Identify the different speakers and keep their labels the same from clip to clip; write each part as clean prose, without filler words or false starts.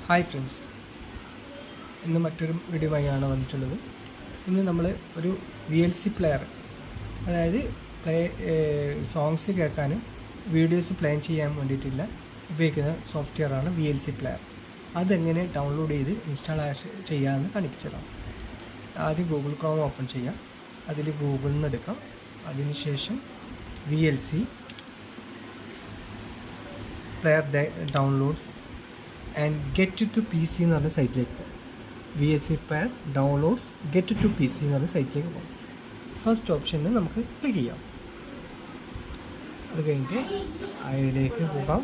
Speaker 1: Hi friends, ഇന്ന് മറ്റൊരു വീഡിയോയുമായാണ് വന്നിട്ടുള്ളത്. ഇന്ന് നമ്മൾ ഒരു VLC പ്ലെയർ, അതായത് സോങ്സ് കേൾക്കാനും വീഡിയോസ് പ്ലേ ചെയ്യാൻ വേണ്ടിയിട്ടുള്ള ഉപയോഗിക്കുന്ന സോഫ്റ്റ്വെയറാണ് VLC പ്ലെയർ. അതെങ്ങനെ ഡൗൺലോഡ് ചെയ്ത് ഇൻസ്റ്റാൾ ചെയ്യാമെന്ന് കാണിച്ചതാണ്. ആദ്യം ഗൂഗിൾ ക്രോം ഓപ്പൺ ചെയ്യാം. അതിൽ ഗൂഗിളിൽ നിന്ന് എടുക്കാം. അതിനുശേഷം VLC player downloads and get to PC എന്ന് പറഞ്ഞ സൈറ്റിലേക്ക് പോകും. VLC player downloads get to PC എന്ന് പറഞ്ഞ സൈറ്റിലേക്ക് പോകും. ഫസ്റ്റ് ഓപ്ഷനിൽ നമുക്ക് ക്ലിക്ക് ചെയ്യാം. അത് കഴിഞ്ഞിട്ട് അതിലേക്ക് പോകാം.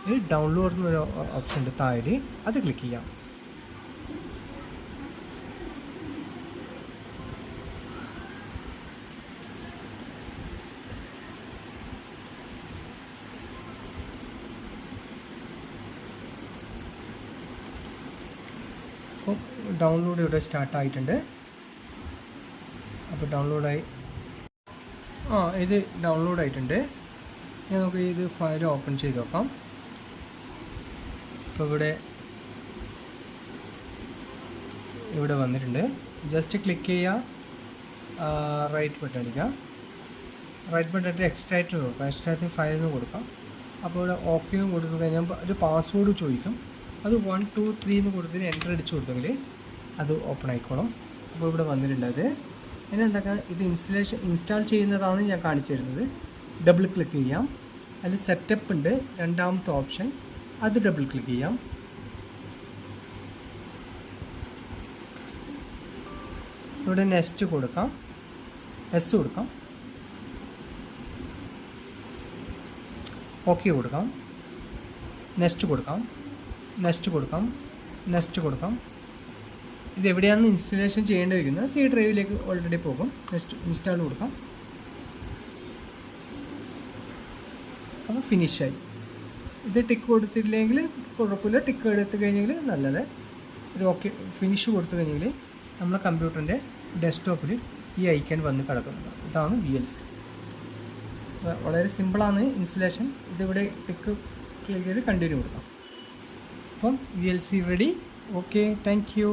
Speaker 1: ഈ ഡൗൺലോഡ് എന്നൊരു ഓപ്ഷൻ ഉണ്ട് താഴെ, അത് ക്ലിക്ക് ചെയ്യാം. അപ്പോൾ ഡൗൺലോഡ് ഇവിടെ സ്റ്റാർട്ടായിട്ടുണ്ട്. അപ്പോൾ ഡൗൺലോഡായി, ഇത് ഡൗൺലോഡ് ആയിട്ടുണ്ട്. നമുക്ക് ഇത് ഫയൽ ഓപ്പൺ ചെയ്ത് നോക്കാം. ഇപ്പോൾ ഇവിടെ വന്നിട്ടുണ്ട്. ജസ്റ്റ് ക്ലിക്ക് ചെയ്യുക, റൈറ്റ് ബട്ടൺ അടിക്കാം. റൈറ്റ് ബട്ടൺ അടിച്ച് എക്സ്ട്രാക്റ്റ് കൊടുക്കാം. എക്സ്ട്രാക്റ്റ് ഫയൽ എന്ന് കൊടുക്കാം. അപ്പോൾ ഇവിടെ ഓക്കെ കൊടുത്തു കഴിഞ്ഞാൽ ഒരു പാസ്വേഡ് ചോദിക്കും. അത് 1 2 3 എന്ന് കൊടുത്തിട്ട് എൻ്റർ അടിച്ച് കൊടുത്തെങ്കിൽ അത് ഓപ്പൺ ആയിക്കോളും. അപ്പോൾ ഇവിടെ വന്നിട്ടുണ്ട്. അത് ഇനി എന്താക്കാം, ഇത് ഇൻസ്റ്റാൾ ചെയ്യുന്നതാണ് ഞാൻ കാണിച്ചു തരുന്നത്. ഡബിൾ ക്ലിക്ക് ചെയ്യാം. അതിൽ സെറ്റപ്പ് ഉണ്ട്, രണ്ടാമത്തെ ഓപ്ഷൻ, അത് ഡബിൾ ക്ലിക്ക് ചെയ്യാം. ഇവിടെ നെക്സ്റ്റ് കൊടുക്കാം, എസ് കൊടുക്കാം, ഓക്കെ കൊടുക്കാം, നെക്സ്റ്റ് കൊടുക്കാം, നെക്സ്റ്റ് കൊടുക്കാം, നെക്സ്റ്റ് കൊടുക്കാം. ഇതെവിടെയാണ് ഇൻസ്റ്റലേഷൻ ചെയ്യേണ്ടിയിരിക്കുന്നത്? C ഡ്രൈവിലേക്ക് ഓൾറെഡി പോകും. നെക്സ്റ്റ് ഇൻസ്റ്റാൾ കൊടുക്കാം. അപ്പോൾ ഫിനിഷായി. ഇത് ടിക്ക് കൊടുത്തില്ലെങ്കിൽ കുഴപ്പമില്ല. ടിക്ക് എടുത്ത് കഴിഞ്ഞെങ്കിൽ നല്ലത്. ഇത് ഓക്കെ ഫിനിഷ് കൊടുത്തു കഴിഞ്ഞെങ്കിൽ നമ്മുടെ കമ്പ്യൂട്ടറിൻ്റെ ഡെസ്ക്ടോപ്പിൽ ഈ ഐക്കൺ വന്ന് കിടക്കുന്നത്. ഇതാണ് VLC. വളരെ സിമ്പിളാണ് ഇൻസ്റ്റലേഷൻ. ഇതിവിടെ ടിക്ക് ക്ലിക്ക് ചെയ്ത് കണ്ടിന്യൂ കൊടുക്കാം. അപ്പം VLC ready. Okay, thank you.